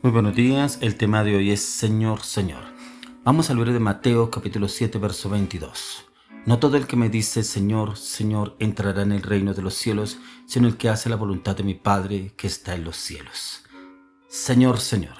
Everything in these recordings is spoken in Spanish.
Muy buenos días, el tema de hoy es Señor, Señor. Vamos al libro de Mateo capítulo 7 verso 22. No todo el que me dice Señor, Señor entrará en el reino de los cielos, sino el que hace la voluntad de mi Padre que está en los cielos. Señor, Señor.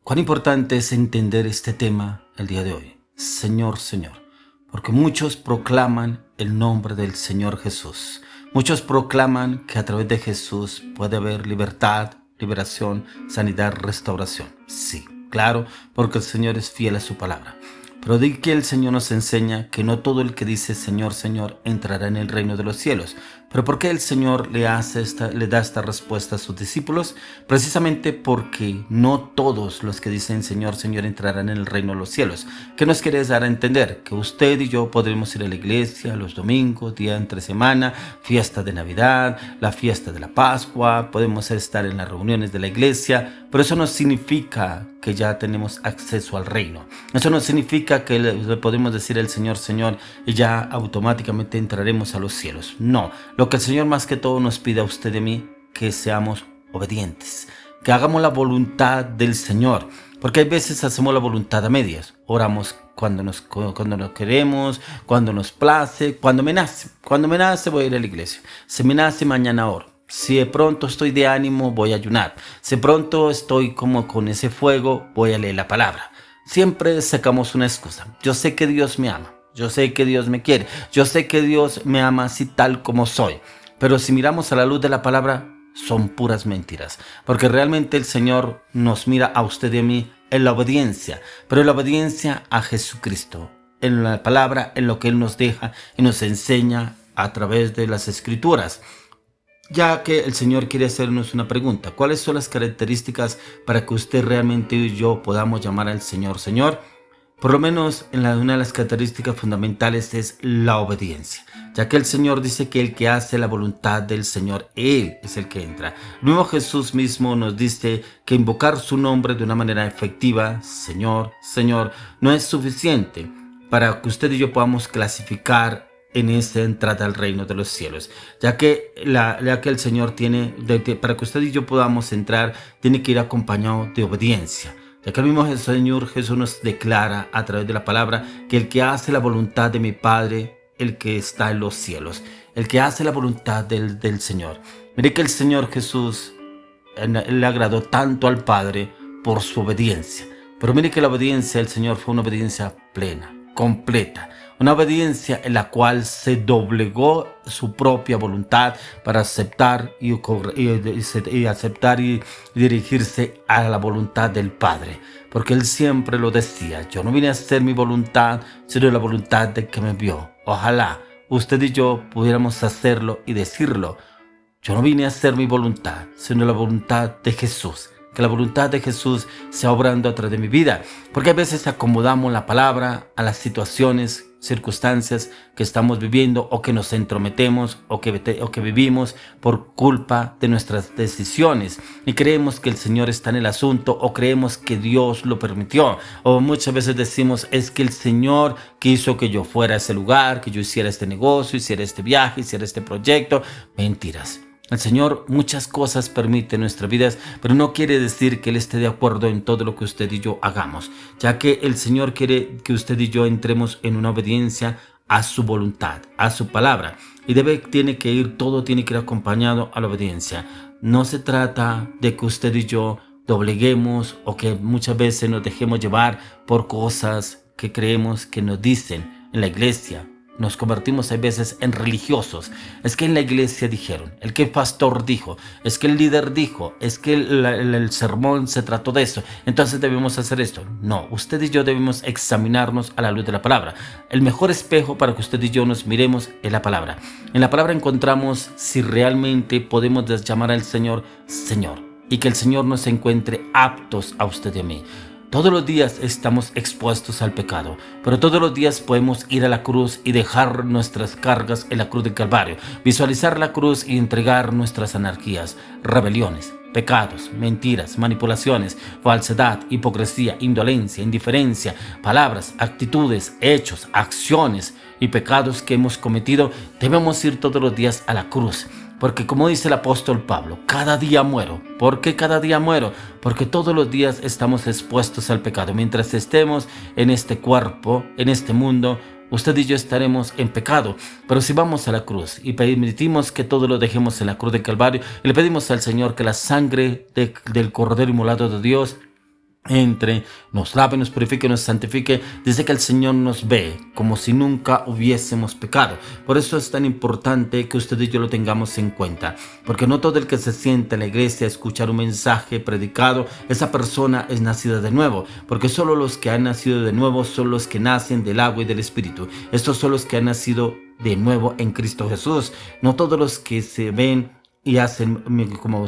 Cuán importante es entender este tema el día de hoy. Señor, Señor. Porque muchos proclaman el nombre del Señor Jesús. Muchos proclaman que a través de Jesús puede haber libertad, liberación, sanidad, restauración. Sí, claro, porque el Señor es fiel a su palabra. Pero di que el Señor nos enseña que no todo el que dice Señor, Señor entrará en el reino de los cielos. ¿Pero por qué el Señor le da esta respuesta a sus discípulos? Precisamente porque no todos los que dicen Señor, Señor entrarán en el reino de los cielos. ¿Qué nos quiere dar a entender? Que usted y yo podremos ir a la iglesia los domingos, día entre semana, fiesta de Navidad, la fiesta de la Pascua, podemos estar en las reuniones de la iglesia, pero eso no significa que ya tenemos acceso al reino. Eso no significa que le podemos decir al Señor, Señor, y ya automáticamente entraremos a los cielos. No, lo que el Señor más que todo nos pide a usted y a mí, que seamos obedientes, que hagamos la voluntad del Señor, porque hay veces hacemos la voluntad a medias, oramos cuando nos queremos, cuando nos place, cuando me nace voy a ir a la iglesia, si me nace mañana oro. Si de pronto estoy de ánimo, voy a ayunar. Si de pronto estoy como con ese fuego, voy a leer la palabra. Siempre sacamos una excusa. Yo sé que Dios me ama. Yo sé que Dios me quiere. Yo sé que Dios me ama así tal como soy. Pero si miramos a la luz de la palabra, son puras mentiras. Porque realmente el Señor nos mira a usted y a mí en la obediencia. Pero en la obediencia a Jesucristo. En la palabra, en lo que Él nos deja y nos enseña a través de las Escrituras. Ya que el Señor quiere hacernos una pregunta, ¿cuáles son las características para que usted realmente y yo podamos llamar al Señor, Señor? Por lo menos una de las características fundamentales es la obediencia, ya que el Señor dice que el que hace la voluntad del Señor, Él es el que entra. El mismo Jesús mismo nos dice que invocar su nombre de una manera efectiva, Señor, Señor, no es suficiente para que usted y yo podamos clasificar en esta entrada al reino de los cielos, ya que el Señor tiene, para que usted y yo podamos entrar, tiene que ir acompañado de obediencia, ya que el mismo Señor Jesús nos declara a través de la palabra que el que hace la voluntad de mi Padre, el que está en los cielos, el que hace la voluntad del Señor. Mire que el Señor Jesús le agradó tanto al Padre por su obediencia, pero mire que la obediencia del Señor fue una obediencia plena, completa, una obediencia en la cual se doblegó su propia voluntad para aceptar aceptar y dirigirse a la voluntad del Padre, porque Él siempre lo decía: yo no vine a hacer mi voluntad, sino la voluntad del que me envió. Ojalá usted y yo pudiéramos hacerlo y decirlo: yo no vine a hacer mi voluntad, sino la voluntad de Jesús. Que la voluntad de Jesús sea obrando a través de mi vida. Porque a veces acomodamos la palabra a las situaciones, circunstancias que estamos viviendo, o que nos entrometemos o que vivimos por culpa de nuestras decisiones. Y creemos que el Señor está en el asunto, o creemos que Dios lo permitió. O muchas veces decimos: es que el Señor quiso que yo fuera a ese lugar, que yo hiciera este negocio, hiciera este viaje, hiciera este proyecto. Mentiras. El Señor muchas cosas permite en nuestras vidas, pero no quiere decir que Él esté de acuerdo en todo lo que usted y yo hagamos, ya que el Señor quiere que usted y yo entremos en una obediencia a su voluntad, a su palabra, y todo tiene que ir acompañado a la obediencia. No se trata de que usted y yo dobleguemos, o que muchas veces nos dejemos llevar por cosas que creemos que nos dicen en la iglesia. Nos convertimos a veces en religiosos. Es que en la iglesia dijeron, el que el pastor dijo, es que el líder dijo, es que el sermón se trató de eso, entonces debemos hacer esto. No, usted y yo debemos examinarnos a la luz de la palabra. El mejor espejo para que usted y yo nos miremos es la palabra. En la palabra encontramos si realmente podemos llamar al Señor Señor, y que el Señor nos encuentre aptos a usted y a mí. Todos los días estamos expuestos al pecado, pero todos los días podemos ir a la cruz y dejar nuestras cargas en la cruz del Calvario, visualizar la cruz y entregar nuestras anarquías, rebeliones, pecados, mentiras, manipulaciones, falsedad, hipocresía, indolencia, indiferencia, palabras, actitudes, hechos, acciones y pecados que hemos cometido. Debemos ir todos los días a la cruz, Porque como dice el apóstol Pablo, cada día muero. ¿Por qué cada día muero? Porque todos los días estamos expuestos al pecado. Mientras estemos en este cuerpo, en este mundo, usted y yo estaremos en pecado. Pero si vamos a la cruz y permitimos que todo lo dejemos en la cruz de Calvario y le pedimos al Señor que la sangre del Cordero Inmolado de Dios entre, nos lave, nos purifique, nos santifique, dice que el Señor nos ve como si nunca hubiésemos pecado. Por eso es tan importante que usted y yo lo tengamos en cuenta, porque no todo el que se sienta en la iglesia a escuchar un mensaje predicado, esa persona es nacida de nuevo, porque solo los que han nacido de nuevo son los que nacen del agua y del Espíritu. Estos son los que han nacido de nuevo en Cristo Jesús. No todos los que se ven y hacen como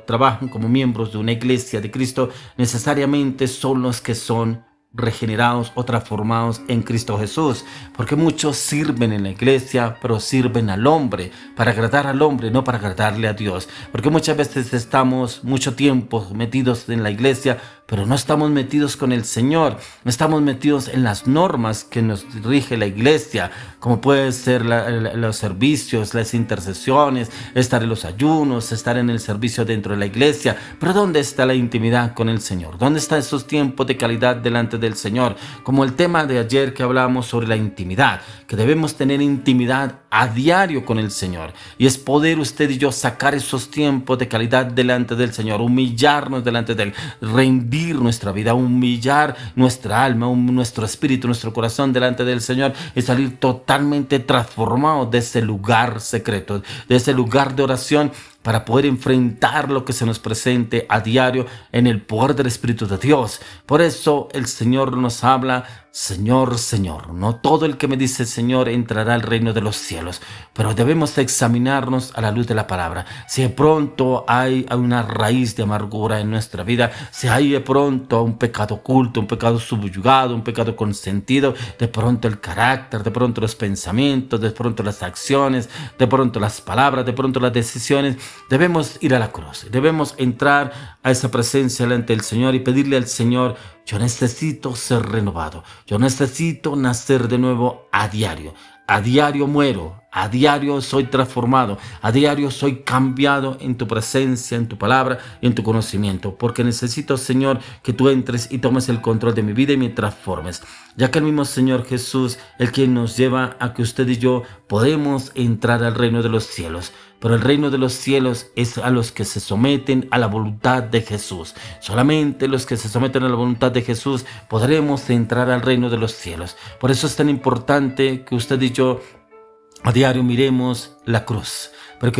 trabajan como miembros de una iglesia de Cristo necesariamente son los que son regenerados o transformados en Cristo Jesús, porque muchos sirven en la iglesia, pero sirven al hombre, para agradar al hombre, no para agradarle a Dios, porque muchas veces estamos mucho tiempo metidos en la iglesia, pero no estamos metidos con el Señor, no estamos metidos en las normas que nos rige la iglesia, como puede ser los servicios, las intercesiones, estar en los ayunos, estar en el servicio dentro de la iglesia. Pero ¿dónde está la intimidad con el Señor? ¿Dónde están esos tiempos de calidad delante del Señor? Como el tema de ayer que hablábamos sobre la intimidad, que debemos tener intimidad a diario con el Señor, y es poder usted y yo sacar esos tiempos de calidad delante del Señor, humillarnos delante de Él, rendir nuestra vida, humillar nuestra alma, nuestro espíritu, nuestro corazón delante del Señor y salir totalmente transformados de ese lugar secreto, de ese lugar de oración, para poder enfrentar lo que se nos presente a diario en el poder del Espíritu de Dios. Por eso el Señor nos habla, Señor, Señor. No todo el que me dice Señor entrará al reino de los cielos, pero debemos examinarnos a la luz de la palabra. Si de pronto hay una raíz de amargura en nuestra vida, si hay de pronto un pecado oculto, un pecado subyugado, un pecado consentido, de pronto el carácter, de pronto los pensamientos, de pronto las acciones, de pronto las palabras, de pronto las decisiones, debemos ir a la cruz, debemos entrar a esa presencia delante del Señor y pedirle al Señor: yo necesito ser renovado, yo necesito nacer de nuevo a diario. A diario muero, a diario soy transformado, a diario soy cambiado en tu presencia, en tu palabra y en tu conocimiento, porque necesito, Señor, que tú entres y tomes el control de mi vida y me transformes, ya que el mismo Señor Jesús, el quien nos lleva a que usted y yo podemos entrar al reino de los cielos. Pero el reino de los cielos es a los que se someten a la voluntad de Jesús. Solamente los que se someten a la voluntad de Jesús podremos entrar al reino de los cielos. Por eso es tan importante que usted y yo a diario miremos la cruz, pero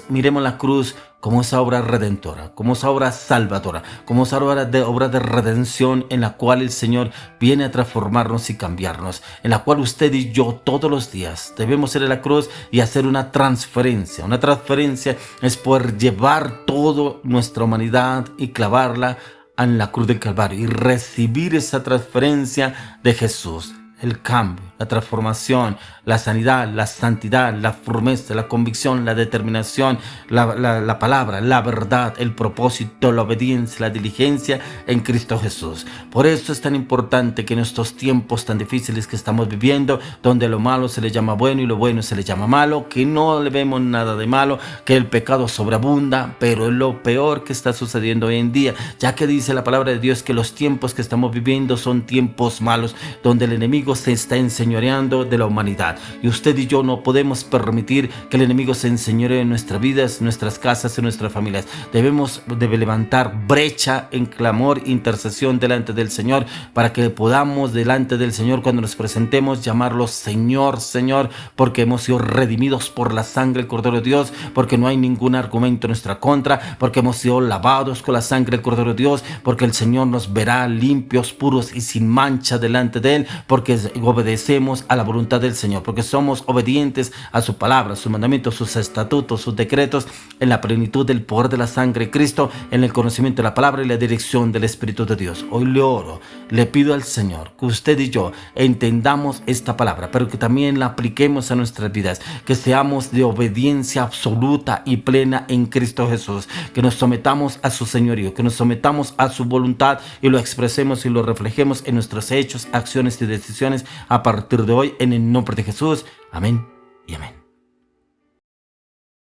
miremos la cruz como esa obra redentora, como esa obra salvadora, como esa obra de redención en la cual el Señor viene a transformarnos y cambiarnos, en la cual usted y yo todos los días debemos ir a la cruz y hacer una transferencia. Una transferencia es poder llevar toda nuestra humanidad y clavarla en la cruz del Calvario y recibir esa transferencia de Jesús. El cambio, la transformación, la sanidad, la santidad, la firmeza, la convicción, la determinación, la palabra, la verdad, el propósito, la obediencia, la diligencia en Cristo Jesús. Por eso es tan importante que en estos tiempos tan difíciles que estamos viviendo, donde lo malo se le llama bueno y lo bueno se le llama malo, que no le vemos nada de malo, que el pecado sobreabunda, pero es lo peor que está sucediendo hoy en día, ya que dice la palabra de Dios que los tiempos que estamos viviendo son tiempos malos, donde el enemigo se está enseñoreando de la humanidad, y usted y yo no podemos permitir que el enemigo se enseñoree en nuestras vidas, nuestras casas y nuestras familias. Debemos levantar brecha en clamor, intercesión delante del Señor, para que podamos delante del Señor, cuando nos presentemos, llamarlo Señor, Señor, porque hemos sido redimidos por la sangre del Cordero de Dios, porque no hay ningún argumento en nuestra contra, porque hemos sido lavados con la sangre del Cordero de Dios, porque el Señor nos verá limpios, puros y sin mancha delante de Él, porque obedecemos a la voluntad del Señor, porque somos obedientes a su palabra, sus mandamientos, sus estatutos, sus decretos, en la plenitud del poder de la sangre de Cristo, en el conocimiento de la palabra y la dirección del Espíritu de Dios. Hoy le oro, le pido al Señor que usted y yo entendamos esta palabra, pero que también la apliquemos a nuestras vidas, que seamos de obediencia absoluta y plena en Cristo Jesús, que nos sometamos a su señorío, que nos sometamos a su voluntad y lo expresemos y lo reflejemos en nuestros hechos, acciones y decisiones a partir de hoy, en el nombre de Jesús. Amén y amén.